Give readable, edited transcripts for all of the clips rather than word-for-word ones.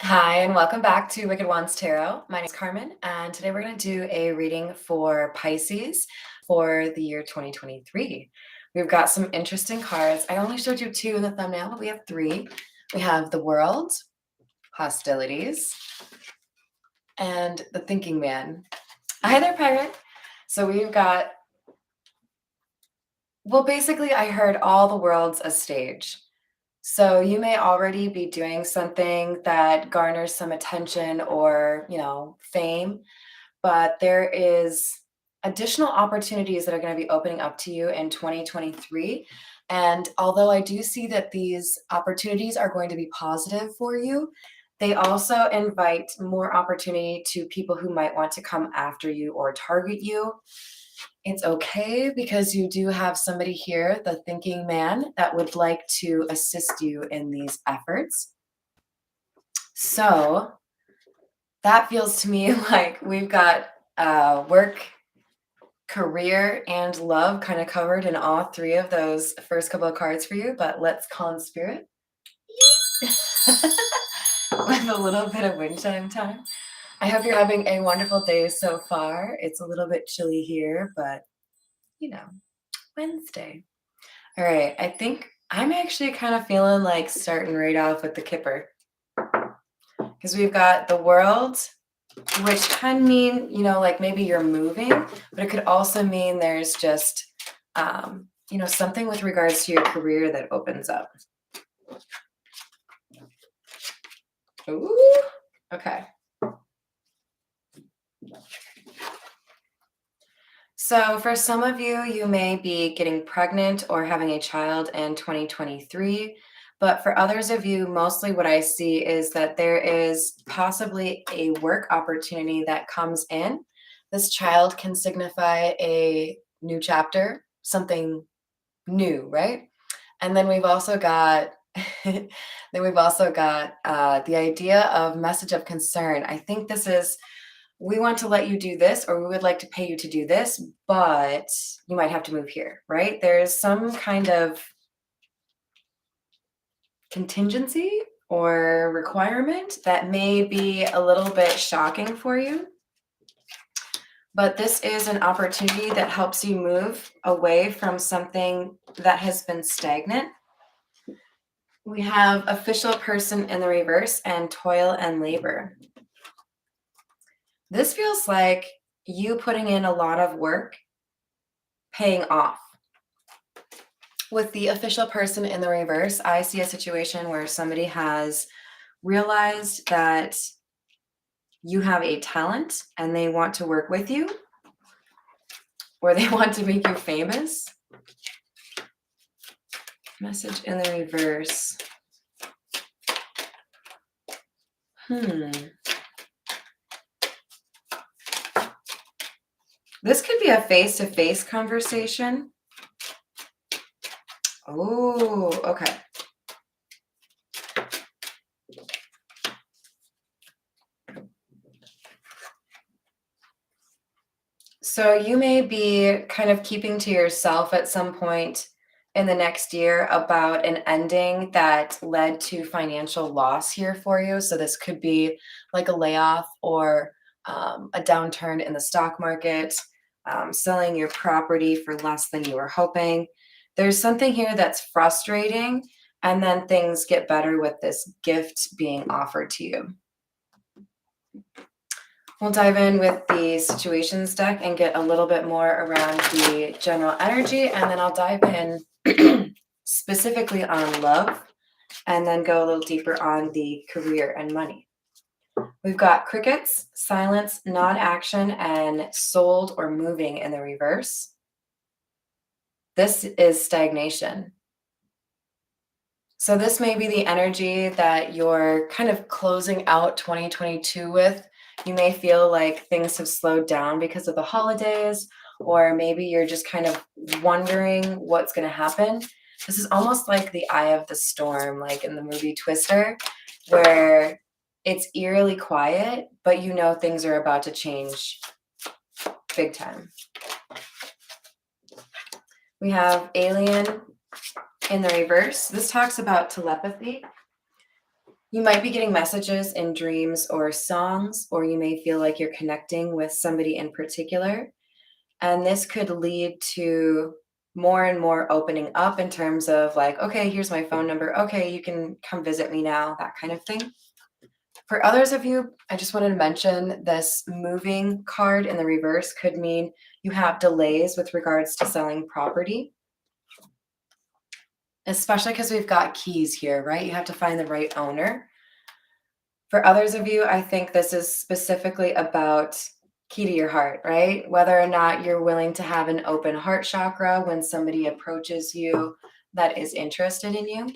Hi, and welcome back to Wicked Wands Tarot. My name is Carmen, and today we're going to do a reading for Pisces for the year 2023. We've got some interesting cards. I only showed you two in the thumbnail, but we have three. We have the World, Hostilities, and the Thinking Man. Hi there, Pirate. So we've got, well, basically, I heard all the world's a stage. So you may already be doing something that garners some attention or, fame, but there is additional opportunities that are going to be opening up to you in 2023. And although I do see that these opportunities are going to be positive for you, they also invite more opportunity to people who might want to come after you or target you. It's okay because you do have somebody here, the thinking man, that would like to assist you in these efforts. So that feels to me like we've got work, career, and love kind of covered in all three of those first couple of cards for you, but let's call in spirit with a little bit of wind chime time. I hope you're having a wonderful day so far. It's a little bit chilly here, but Wednesday. All right, I think I'm actually kind of feeling like starting right off with the Kipper because we've got the World, which can mean, like maybe you're moving, but it could also mean there's just, something with regards to your career that opens up. Ooh, okay. So for some of you, you may be getting pregnant or having a child in 2023. But for others of you, mostly what I see is that there is possibly a work opportunity that comes in. This child can signify a new chapter, something new, right? And then we've also got the idea of message of concern. I think this is, we want to let you do this, or we would like to pay you to do this, but you might have to move here, right? There's some kind of contingency or requirement that may be a little bit shocking for you. But this is an opportunity that helps you move away from something that has been stagnant. We have official person in the reverse and toil and labor. This feels like you putting in a lot of work, paying off. With the official person in the reverse, I see a situation where somebody has realized that you have a talent and they want to work with you, or they want to make you famous. Message in the reverse. This could be a face-to-face conversation. Oh, okay. So you may be kind of keeping to yourself at some point in the next year about an ending that led to financial loss here for you. So this could be like a layoff or a downturn in the stock market, selling your property for less than you were hoping. There's something here that's frustrating, and then things get better with this gift being offered to you. We'll dive in with the situations deck and get a little bit more around the general energy, and then I'll dive in specifically on love and then go a little deeper on the career and money. We've got crickets, silence, non-action, and sold or moving in the reverse. This is stagnation. So this may be the energy that you're kind of closing out 2022 with. You may feel like things have slowed down because of the holidays, or maybe you're just kind of wondering what's going to happen. This is almost like the eye of the storm, like in the movie Twister, where it's eerily quiet, but you know things are about to change big time. We have alien in the reverse. This talks about telepathy. You might be getting messages in dreams or songs, or you may feel like you're connecting with somebody in particular. And this could lead to more and more opening up in terms of like, okay, here's my phone number. Okay, you can come visit me now, that kind of thing. For others of you, I just wanted to mention this moving card in the reverse could mean you have delays with regards to selling property, especially because we've got keys here, right? You have to find the right owner. For others of you, I think this is specifically about key to your heart, right? Whether or not you're willing to have an open heart chakra when somebody approaches you that is interested in you.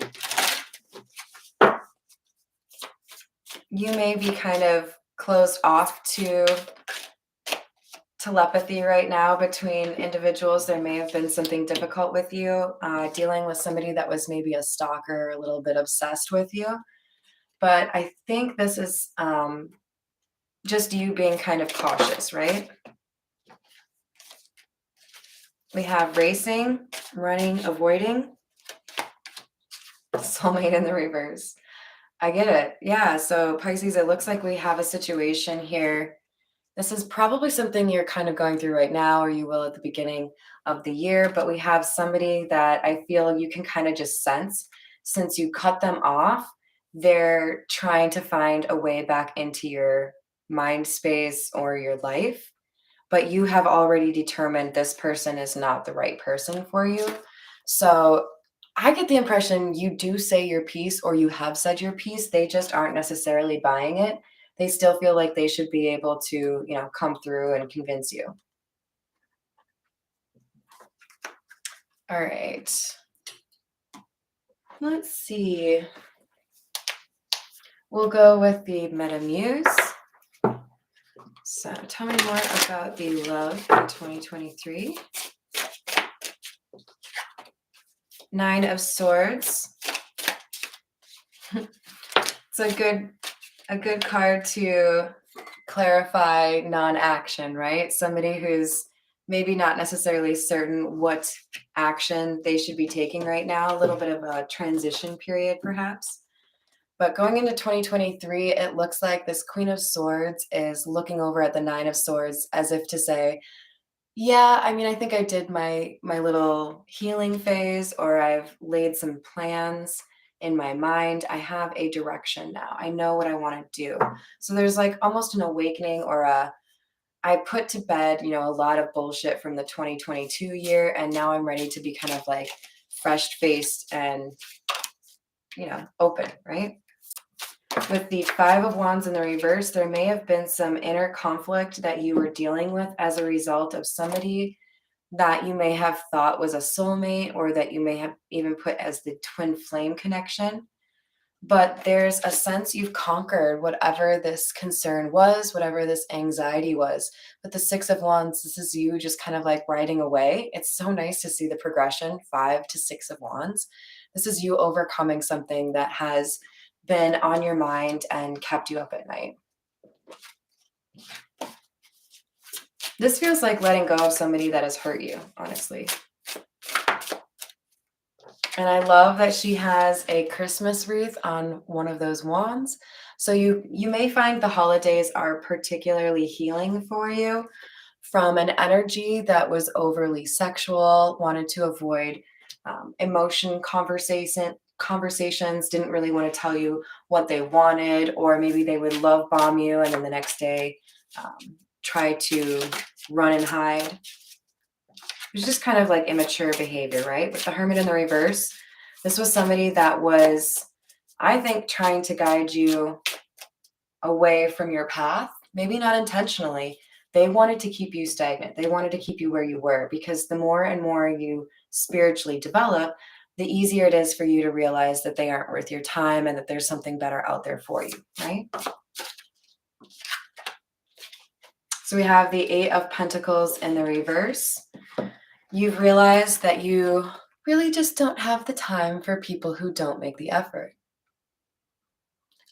You may be kind of closed off to telepathy right now between individuals. There may have been something difficult with you, dealing with somebody that was maybe a stalker, a little bit obsessed with you. But I think this is just you being kind of cautious, right? We have racing, running, avoiding, soulmate in the reverse. I get it. Yeah. So, Pisces, it looks like we have a situation here. This is probably something you're kind of going through right now, or you will at the beginning of the year. But we have somebody that I feel you can kind of just sense since you cut them off, they're trying to find a way back into your mind space or your life. But you have already determined this person is not the right person for you. So I get the impression you do say your piece or you have said your piece. They just aren't necessarily buying it. They still feel like they should be able to, come through and convince you. All right. Let's see. We'll go with the Meta Muse. So tell me more about the love in 2023. 9 of Swords. It's a good card to clarify non-action, right? Somebody who's maybe not necessarily certain what action they should be taking right now, a little bit of a transition period perhaps. But going into 2023, it looks like this Queen of Swords is looking over at the Nine of Swords as if to say, yeah, I mean, I think I did my little healing phase, or I've laid some plans in my mind. I have a direction now. I know what I want to do. So there's like almost an awakening or a I put to bed, a lot of bullshit from the 2022 year, and now I'm ready to be kind of like fresh faced and, open, right? With the Five of Wands in the reverse, there may have been some inner conflict that you were dealing with as a result of somebody that you may have thought was a soulmate, or that you may have even put as the twin flame connection. But there's a sense you've conquered whatever this concern was, whatever this anxiety was. But the Six of Wands, this is you just kind of like riding away. It's so nice to see the progression, 5 to 6 of Wands. This is you overcoming something that has been on your mind and kept you up at night. This feels like letting go of somebody that has hurt you, honestly. And I love that she has a Christmas wreath on one of those wands. So you may find the holidays are particularly healing for you from an energy that was overly sexual, wanted to avoid conversations, didn't really want to tell you what they wanted, or maybe they would love bomb you and then the next day try to run and hide. It's just kind of like immature behavior, right? With the Hermit in the reverse, this was somebody that was, I think, trying to guide you away from your path, maybe not intentionally. They wanted to keep you stagnant. They wanted to keep you where you were, because the more and more you spiritually develop, the easier it is for you to realize that they aren't worth your time and that there's something better out there for you, right? So we have the Eight of Pentacles in the reverse. You've realized that you really just don't have the time for people who don't make the effort.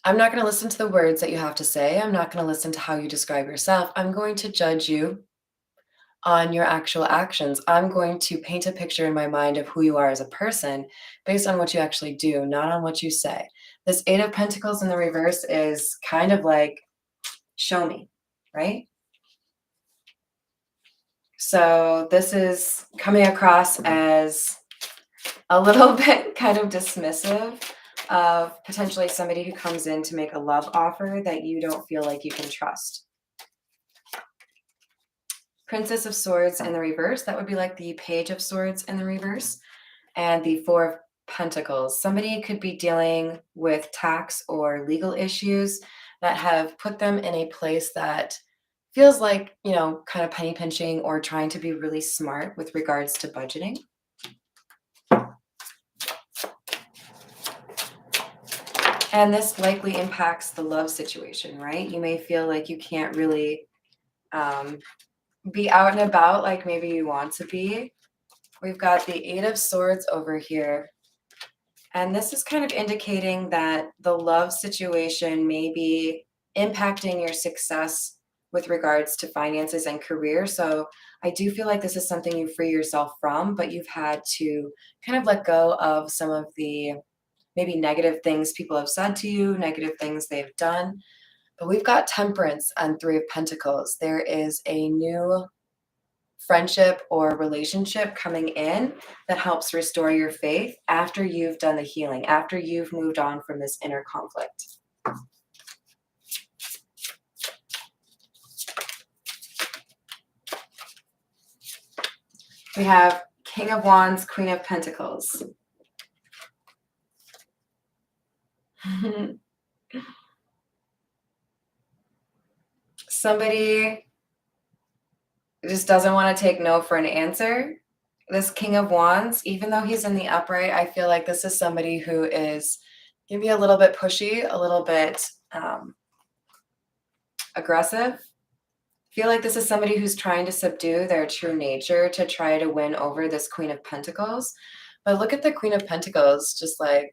I'm not going to listen to the words that you have to say. I'm not going to listen to how you describe yourself. I'm going to judge you on your actual actions. I'm going to paint a picture in my mind of who you are as a person based on what you actually do, not on what you say. This Eight of Pentacles in the reverse is kind of like, show me, right? So this is coming across as a little bit kind of dismissive of potentially somebody who comes in to make a love offer that you don't feel like you can trust. Princess of Swords in the reverse, that would be like the Page of Swords in the reverse, and the Four of Pentacles. Somebody could be dealing with tax or legal issues that have put them in a place that feels like, kind of penny pinching or trying to be really smart with regards to budgeting. And this likely impacts the love situation, right? You may feel like you can't really be out and about like maybe you want to be. We've got the Eight of Swords over here. And this is kind of indicating that the love situation may be impacting your success with regards to finances and career. So I do feel like this is something you free yourself from, but you've had to kind of let go of some of the maybe negative things people have said to you, negative things they've done. But we've got Temperance and Three of Pentacles. There is a new friendship or relationship coming in that helps restore your faith after you've done the healing, after you've moved on from this inner conflict. We have King of Wands, Queen of Pentacles. Somebody just doesn't want to take no for an answer. This King of Wands, even though he's in the upright, I feel like this is somebody who is going to be a little bit pushy, a little bit aggressive. I feel like this is somebody who's trying to subdue their true nature to try to win over this Queen of Pentacles. But look at the Queen of Pentacles, just like,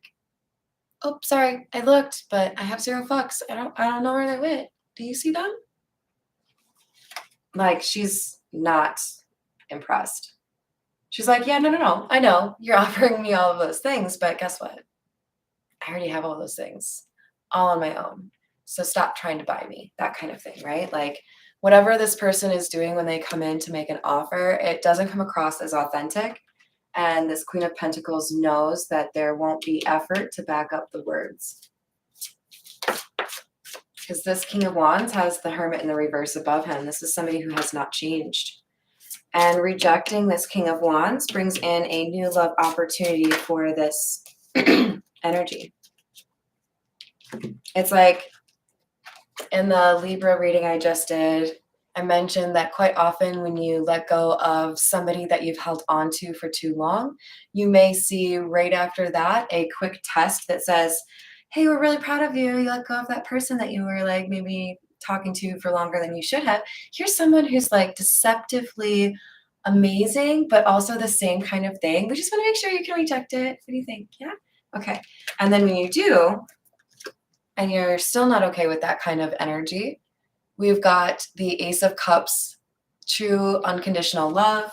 oh, sorry, I looked, but I have 0 fucks. I don't know where they went. Do you see them? Like, she's not impressed. She's like, yeah, no. I know you're offering me all of those things, but guess what? I already have all those things all on my own. So stop trying to buy me, that kind of thing, right? Like, whatever this person is doing when they come in to make an offer, it doesn't come across as authentic. And this Queen of Pentacles knows that there won't be effort to back up the words. Because this King of Wands has the Hermit in the reverse above him. This is somebody who has not changed. And rejecting this King of Wands brings in a new love opportunity for this energy. It's like in the Libra reading I just did, I mentioned that quite often when you let go of somebody that you've held on to for too long, you may see right after that a quick test that says, hey, we're really proud of you. You let go of that person that you were like maybe talking to for longer than you should have. Here's someone who's like deceptively amazing, but also the same kind of thing. We just want to make sure you can reject it. What do you think? Yeah? Okay. And then when you do, and you're still not okay with that kind of energy, we've got the Ace of Cups, true unconditional love,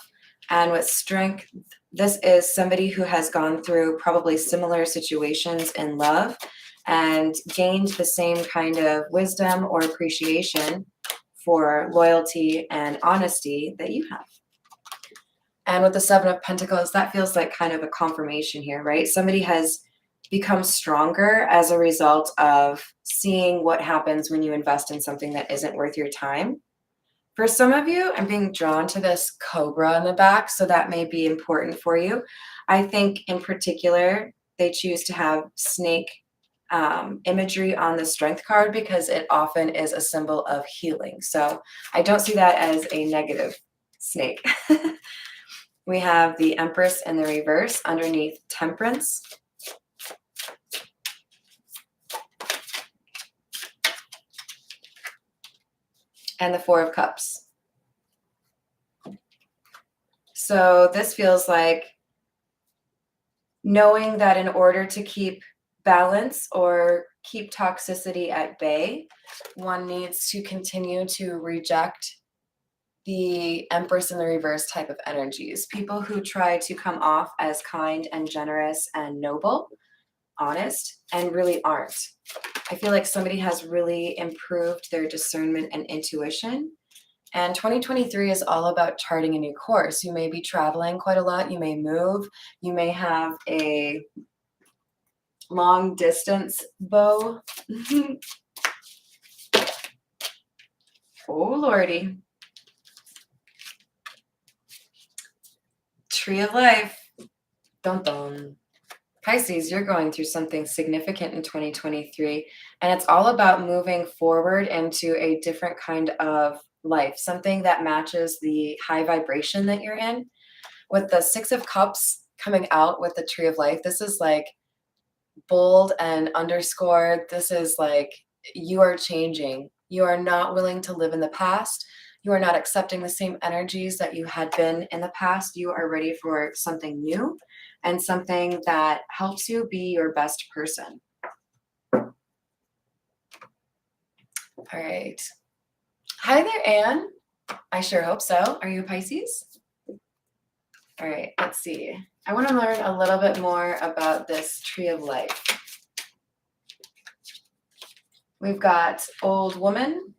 and with Strength, this is somebody who has gone through probably similar situations in love and gained the same kind of wisdom or appreciation for loyalty and honesty that you have. And with the Seven of Pentacles, that feels like kind of a confirmation here, right? Somebody has become stronger as a result of seeing what happens when you invest in something that isn't worth your time. For some of you, I'm being drawn to this cobra in the back, so that may be important for you. I think in particular, they choose to have snake imagery on the Strength card because it often is a symbol of healing. So I don't see that as a negative snake. We have the Empress in the reverse underneath Temperance. And the Four of Cups. So this feels like knowing that in order to keep balance or keep toxicity at bay, one needs to continue to reject the Empress in the reverse type of energies. People who try to come off as kind and generous and noble honest and really aren't. I feel like somebody has really improved their discernment and intuition. And 2023 is all about charting a new course. You may be traveling quite a lot. You may move. You may have a long distance beau. Oh, Lordy. Tree of Life. Dun dun. Pisces, you're going through something significant in 2023, and it's all about moving forward into a different kind of life, something that matches the high vibration that you're in. With the Six of Cups coming out with the Tree of Life, this is like bold and underscored. This is like you are changing. You are not willing to live in the past. You are not accepting the same energies that you had been in the past. You are ready for something new and something that helps you be your best person. All right. Hi there, Anne. I sure hope so. Are you a Pisces? All right, let's see. I want to learn a little bit more about this Tree of Life. We've got Old Woman,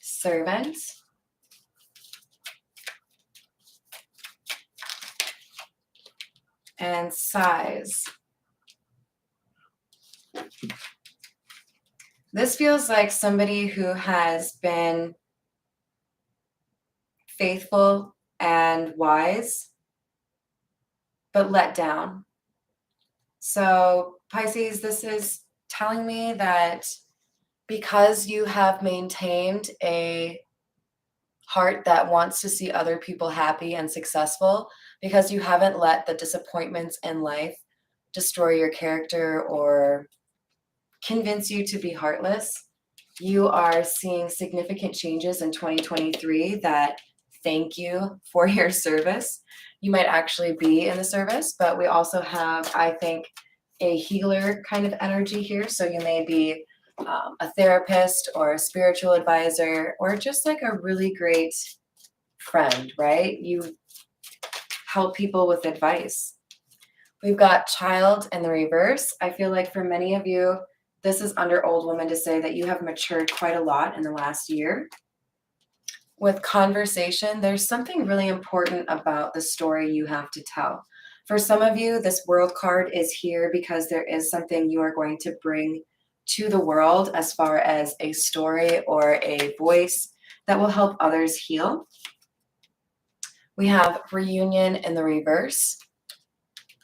Servant, and Size. This feels like somebody who has been faithful and wise, but let down. So, Pisces, this is telling me that because you have maintained a heart that wants to see other people happy and successful, because you haven't let the disappointments in life destroy your character or convince you to be heartless, you are seeing significant changes in 2023 that thank you for your service. You might actually be in the service, but we also have, I think, a healer kind of energy here. So you may be a therapist or a spiritual advisor or just like a really great friend, right? You help people with advice. We've got Child in the reverse. I feel like for many of you, this is under Old Woman to say that you have matured quite a lot in the last year. With Conversation, there's something really important about the story you have to tell. For some of you, this World card is here because there is something you are going to bring to the world as far as a story or a voice that will help others heal. We have Reunion in the reverse.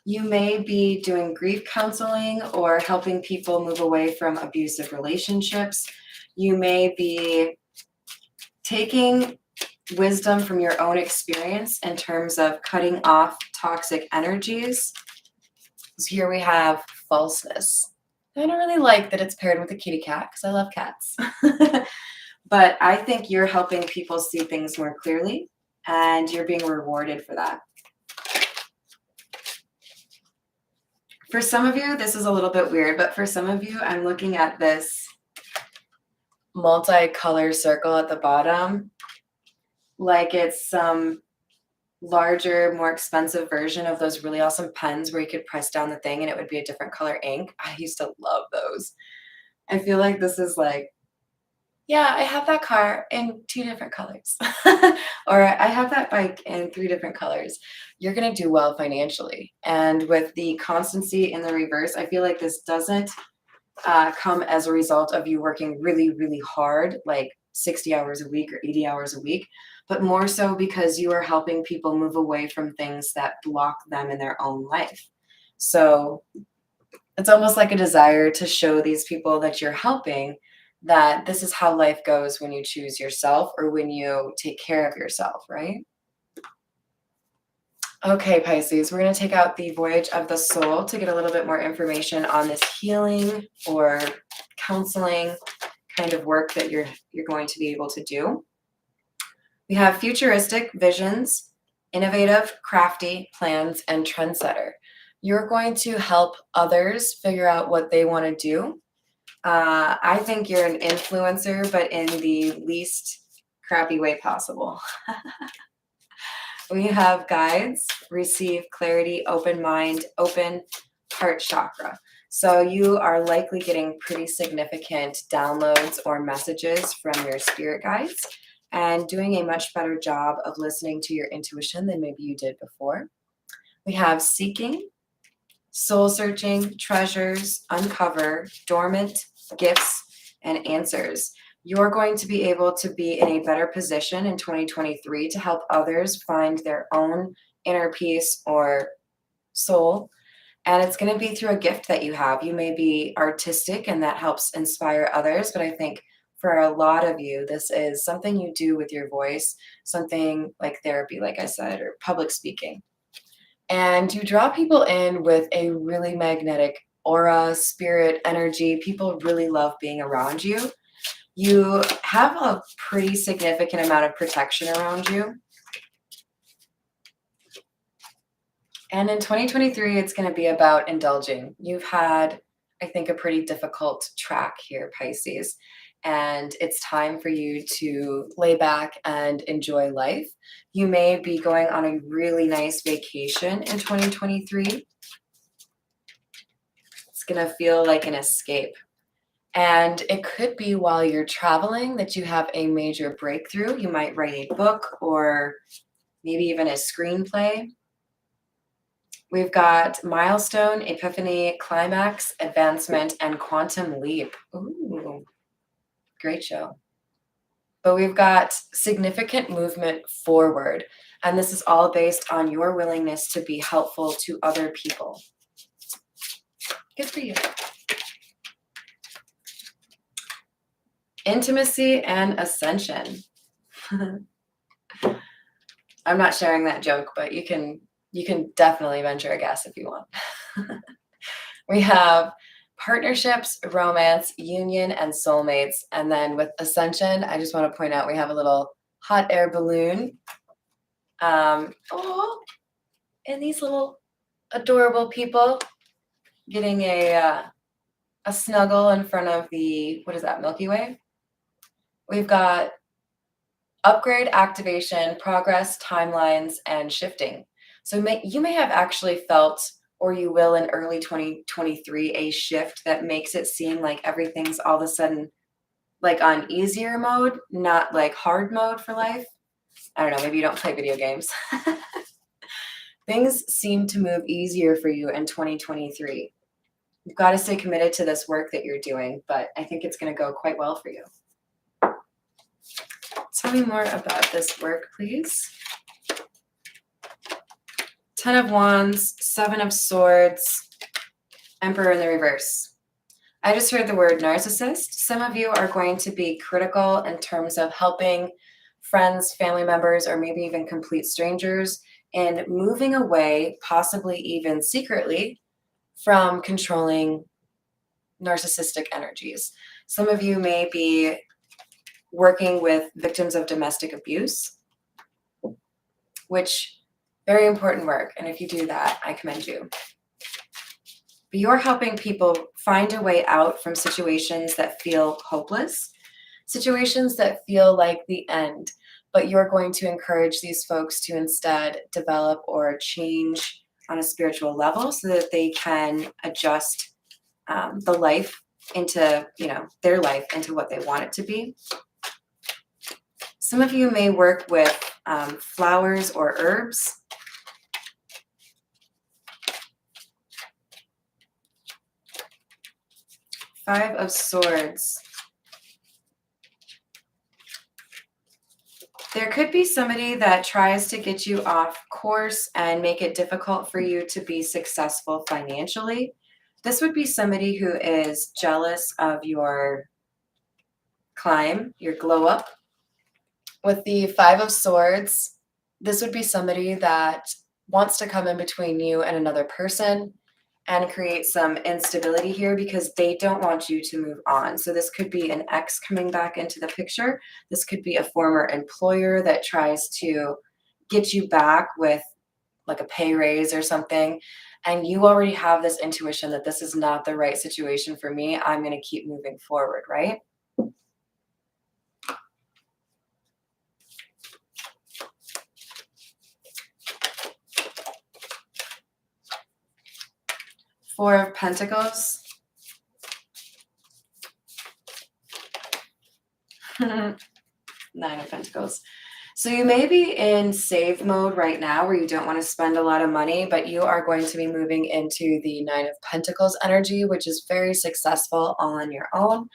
You may be doing grief counseling or helping people move away from abusive relationships. You may be taking wisdom from your own experience in terms of cutting off toxic energies. So here we have Falseness. I don't really like that it's paired with a kitty cat because I love cats. But I think you're helping people see things more clearly and you're being rewarded for that. For some of you, this is a little bit weird, but for some of you, I'm looking at this multicolor circle at the bottom, like it's some larger, more expensive version of those really awesome pens where you could press down the thing and it would be a different color ink. I used to love those. I feel like this is like, yeah, I have that car in 2 different colors. Or I have that bike in 3 different colors. You're going to do well financially. And with the constancy in the reverse, I feel like this doesn't come as a result of you working really, really hard, like 60 hours a week or 80 hours a week, but more so because you are helping people move away from things that block them in their own life. So it's almost like a desire to show these people that you're helping that this is how life goes when you choose yourself or when you take care of yourself, right? Okay, Pisces, we're going to take out the Voyage of the Soul to get a little bit more information on this healing or counseling kind of work that you're going to be able to do. We have futuristic visions, innovative, crafty plans, and trendsetter. You're going to help others figure out what they want to do. I think you're an influencer, but in the least crappy way possible. We have guides, receive clarity, open mind, open heart chakra. So you are likely getting pretty significant downloads or messages from your spirit guides and doing a much better job of listening to your intuition than maybe you did before. We have seeking, soul searching, treasures, uncover, dormant, gifts, and answers. You're going to be able to be in a better position in 2023 to help others find their own inner peace or soul. And it's going to be through a gift that you have. You may be artistic and that helps inspire others, but I think for a lot of you, this is something you do with your voice, something like therapy, like I said, or public speaking. And you draw people in with a really magnetic aura, spirit, energy. People really love being around you. You have a pretty significant amount of protection around you. And in 2023, it's going to be about indulging. You've had, I think, a pretty difficult track here, Pisces. And it's time for you to lay back and enjoy life. You may be going on a really nice vacation in 2023. It's going to feel like an escape. And it could be while you're traveling that you have a major breakthrough. You might write a book or maybe even a screenplay. We've got milestone, epiphany, climax, advancement, and quantum leap. Ooh, great show. But we've got significant movement forward. And this is all based on your willingness to be helpful to other people. Good for you. Intimacy and ascension. I'm not sharing that joke, but you can definitely venture a guess if you want. We have partnerships, romance, union, and soulmates. And then with ascension, I just want to point out we have a little hot air balloon. Oh, and these little adorable people getting a snuggle in front of the, what is that, Milky Way? We've got upgrade, activation, progress, timelines, and shifting. So you may have actually felt, or you will in early 2023, a shift that makes it seem like everything's all of a sudden like on easier mode, not like hard mode for life. I don't know, maybe you don't play video games. Things seem to move easier for you in 2023. You've got to stay committed to this work that you're doing, but I think it's going to go quite well for you. Tell me more about this work, please. 10 of Wands, 7 of Swords, Emperor in the reverse. I just heard the word narcissist. Some of you are going to be critical in terms of helping friends, family members, or maybe even complete strangers in moving away, possibly even secretly, from controlling narcissistic energies. Some of you may be working with victims of domestic abuse, which very important work. And if you do that, I commend you. But you're helping people find a way out from situations that feel hopeless, situations that feel like the end. But you're going to encourage these folks to instead develop or change on a spiritual level so that they can adjust the life into, their life into what they want it to be. Some of you may work with flowers or herbs. Five of Swords. There could be somebody that tries to get you off course and make it difficult for you to be successful financially. This would be somebody who is jealous of your climb, your glow up. With the Five of Swords, this would be somebody that wants to come in between you and another person and create some instability here because they don't want you to move on. So this could be an ex coming back into the picture. This could be a former employer that tries to get you back with like a pay raise or something. And you already have this intuition that this is not the right situation for me. I'm going to keep moving forward, right? Four of Pentacles. Nine of Pentacles. So you may be in save mode right now where you don't want to spend a lot of money, but you are going to be moving into the Nine of Pentacles energy, which is very successful all on your own.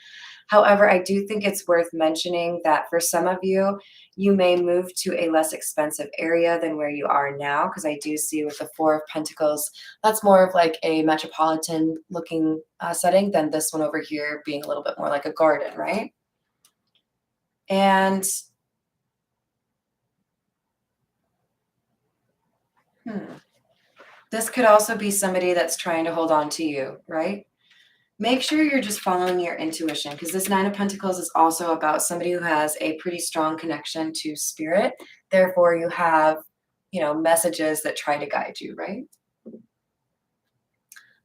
However, I do think it's worth mentioning that for some of you, you may move to a less expensive area than where you are now, because I do see with the Four of Pentacles, that's more of like a metropolitan looking setting than this one over here being a little bit more like a garden, right? And this could also be somebody that's trying to hold on to you, right? Make sure you're just following your intuition, because this Nine of Pentacles is also about somebody who has a pretty strong connection to spirit. Therefore, you have, messages that try to guide you, right?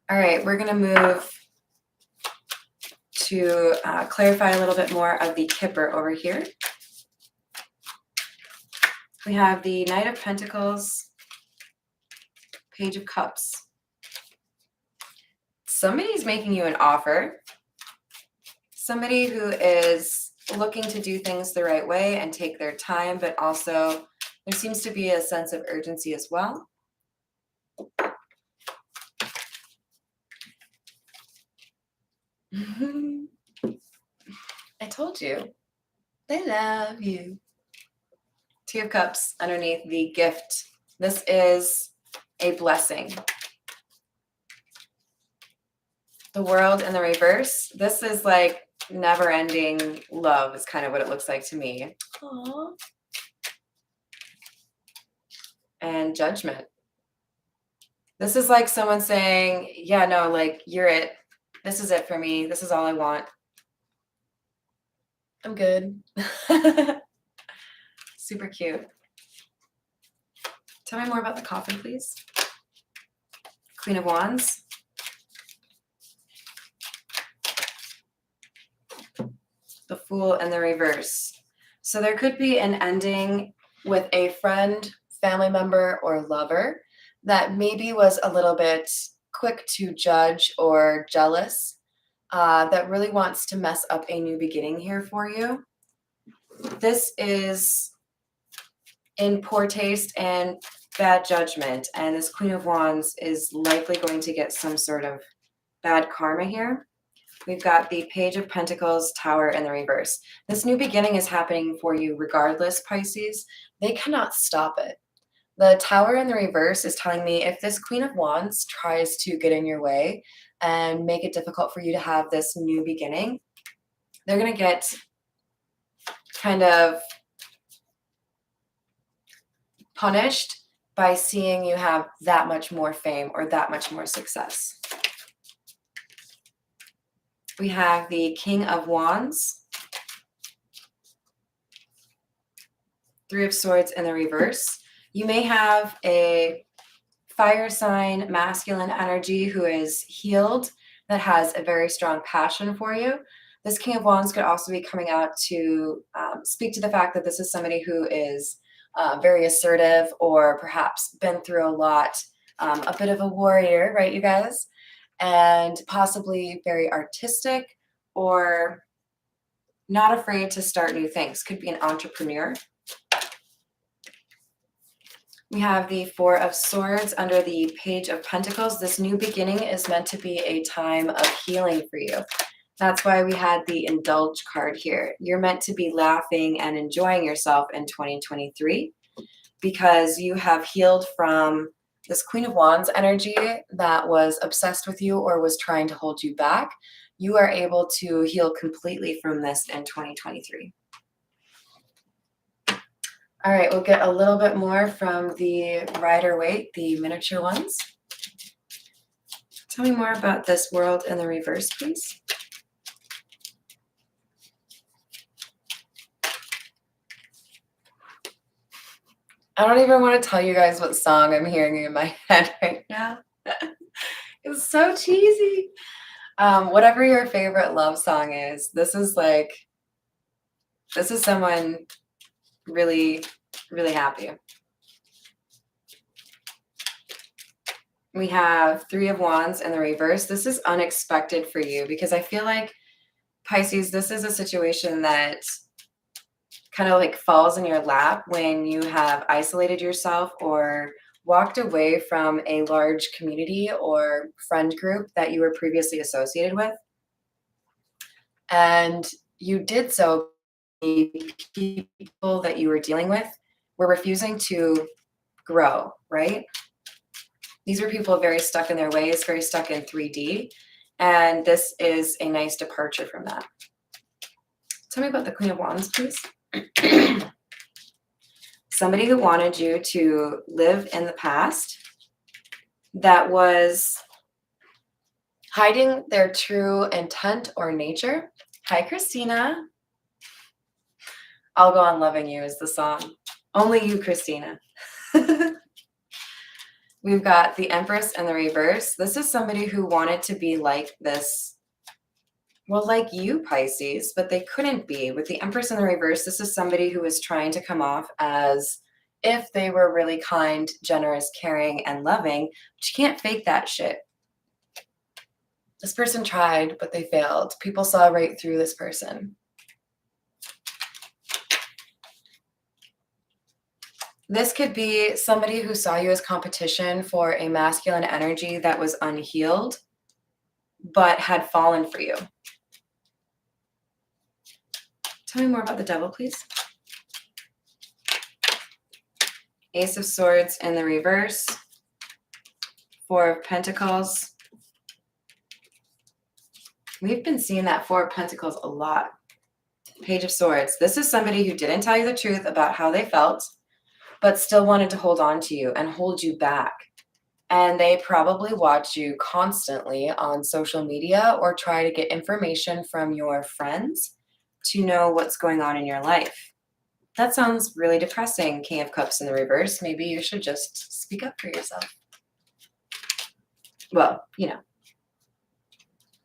All right, we're going to move to clarify a little bit more of the Kipper over here. We have the Knight of Pentacles, Page of Cups. Somebody's making you an offer. Somebody who is looking to do things the right way and take their time, but also there seems to be a sense of urgency as well. I told you, they love you. Two of Cups underneath the gift. This is a blessing. The World in the reverse. This is like never-ending love is kind of what it looks like to me. Aww. And Judgment. This is like someone saying, yeah, no, like you're it. This is it for me. This is all I want. I'm good. Super cute. Tell me more about the coffin, please. Queen of Wands. The Fool in the reverse. So there could be an ending with a friend, family member, or lover that maybe was a little bit quick to judge or jealous, that really wants to mess up a new beginning here for you. This is in poor taste and bad judgment, and this Queen of Wands is likely going to get some sort of bad karma here. We've got the Page of Pentacles, Tower in the reverse. This new beginning is happening for you regardless, Pisces. They cannot stop it. The Tower in the reverse is telling me if this Queen of Wands tries to get in your way and make it difficult for you to have this new beginning, they're going to get kind of punished by seeing you have that much more fame or that much more success. We have the King of Wands, Three of Swords in the reverse. You may have a fire sign, masculine energy who is healed, that has a very strong passion for you. This King of Wands could also be coming out to speak to the fact that this is somebody who is very assertive, or perhaps been through a lot, a bit of a warrior, right, you guys? And possibly very artistic or not afraid to start new things. Could be an entrepreneur. We have the Four of Swords under the Page of Pentacles. This new beginning is meant to be a time of healing for you. That's why we had the Indulge card here. You're meant to be laughing and enjoying yourself in 2023 because you have healed from this Queen of Wands energy that was obsessed with you or was trying to hold you back. You are able to heal completely from this in 2023. All right, we'll get a little bit more from the Rider-Waite, the miniature ones. Tell me more about this World in the reverse, please. I don't even want to tell you guys what song I'm hearing in my head right now. It's so cheesy. Whatever your favorite love song is, this is someone really, really happy. We have Three of Wands in the reverse. This is unexpected for you because I feel like, Pisces, this is a situation that kind of like falls in your lap when you have isolated yourself or walked away from a large community or friend group that you were previously associated with. And you did so, the people that you were dealing with were refusing to grow, right? These were people very stuck in their ways, very stuck in 3D. And this is a nice departure from that. Tell me about the Queen of Wands, please. Somebody who wanted you to live in the past that was hiding their true intent or nature. Hi, Christina. I'll Go On Loving You is the song. Only you, Christina. We've got the Empress in the reverse. This is somebody who wanted to be like this, well, like you, Pisces, but they couldn't be. With the Empress in the reverse, this is somebody who is trying to come off as if they were really kind, generous, caring, and loving, but you can't fake that shit. This person tried, but they failed. People saw right through this person. This could be somebody who saw you as competition for a masculine energy that was unhealed, but had fallen for you. Tell me more about the Devil, please. Ace of Swords in the reverse. Four of Pentacles. We've been seeing that Four of Pentacles a lot. Page of Swords. This is somebody who didn't tell you the truth about how they felt, but still wanted to hold on to you and hold you back. And they probably watch you constantly on social media or try to get information from your friends to know what's going on in your life. That sounds really depressing, King of Cups in the reverse. Maybe you should just speak up for yourself. Well,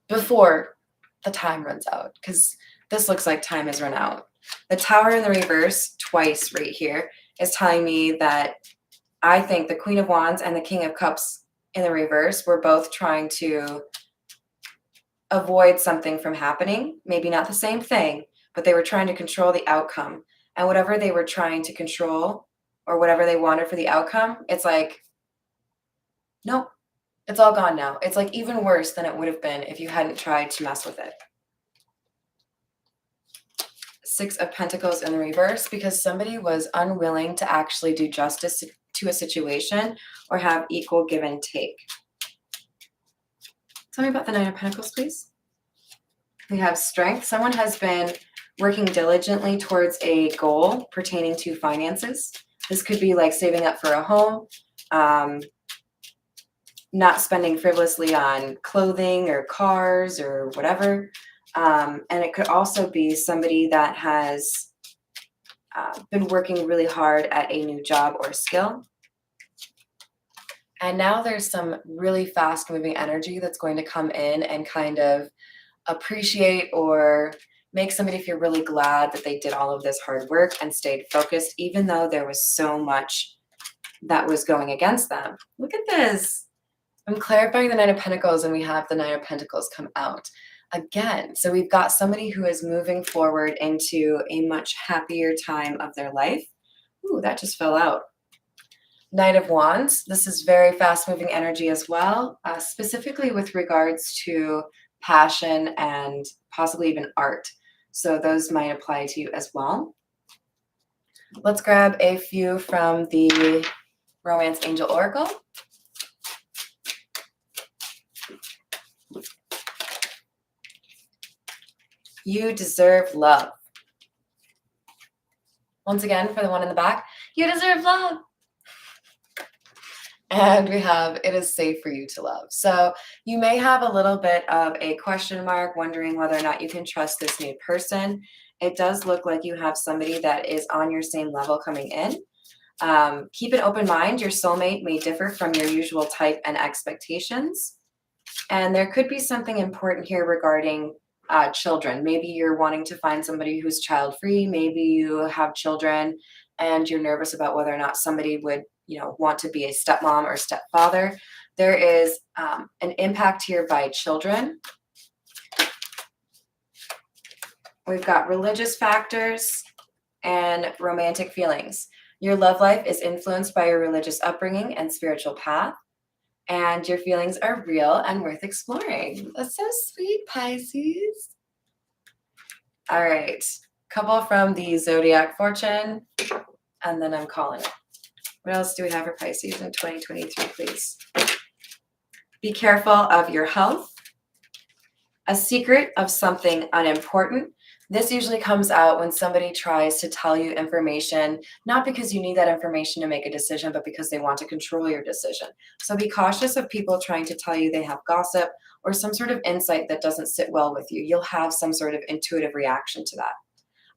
before the time runs out, because this looks like time has run out. The Tower in the reverse, twice right here, is telling me that I think the Queen of Wands and the King of Cups in the reverse were both trying to avoid something from happening. Maybe not the same thing, but they were trying to control the outcome. And whatever they were trying to control or whatever they wanted for the outcome, it's like, nope, it's all gone now. It's like even worse than it would have been if you hadn't tried to mess with it. Six of Pentacles in the reverse, because somebody was unwilling to actually do justice to a situation or have equal give and take. Tell me about the Nine of Pentacles, please. We have Strength. Someone has been working diligently towards a goal pertaining to finances. This could be like saving up for a home, not spending frivolously on clothing or cars or whatever. And it could also be somebody that has been working really hard at a new job or skill. And now there's some really fast moving energy that's going to come in and kind of appreciate or make somebody feel really glad that they did all of this hard work and stayed focused, even though there was so much that was going against them. Look at this. I'm clarifying the Nine of Pentacles and we have the Nine of Pentacles come out again. So we've got somebody who is moving forward into a much happier time of their life. Ooh, that just fell out. Knight of Wands. This is very fast moving energy as well, specifically with regards to passion and possibly even art. So those might apply to you as well. Let's grab a few from the Romance Angel Oracle. You deserve love. Once again, for the one in the back, you deserve love. And we have, it is safe for you to love. So you may have a little bit of a question mark, wondering whether or not you can trust this new person. It does look like you have somebody that is on your same level coming in. Keep an open mind. Your soulmate may differ from your usual type and expectations. And there could be something important here regarding children. Maybe you're wanting to find somebody who's child-free. Maybe you have children and you're nervous about whether or not somebody would want to be a stepmom or stepfather. There is an impact here by children. We've got religious factors and romantic feelings. Your love life is influenced by your religious upbringing and spiritual path, and your feelings are real and worth exploring. That's so sweet, Pisces. All right, couple from the zodiac fortune, and then I'm calling it. What else do we have for Pisces in 2023, please? Be careful of your health. A secret of something unimportant. This usually comes out when somebody tries to tell you information, not because you need that information to make a decision, but because they want to control your decision. So be cautious of people trying to tell you they have gossip or some sort of insight that doesn't sit well with you. You'll have some sort of intuitive reaction to that.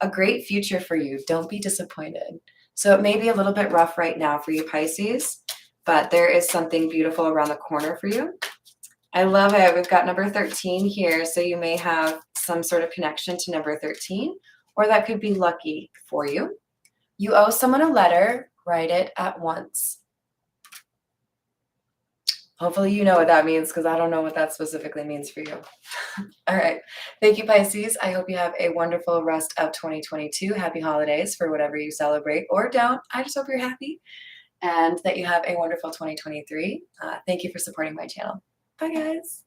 A great future for you. Don't be disappointed. So it may be a little bit rough right now for you, Pisces, but there is something beautiful around the corner for you. I love it. We've got number 13 here. So you may have some sort of connection to number 13, or that could be lucky for you. You owe someone a letter. Write it at once. Hopefully you know what that means, because I don't know what that specifically means for you. All right. Thank you, Pisces. I hope you have a wonderful rest of 2022. Happy holidays for whatever you celebrate or don't. I just hope you're happy and that you have a wonderful 2023. Thank you for supporting my channel. Bye, guys.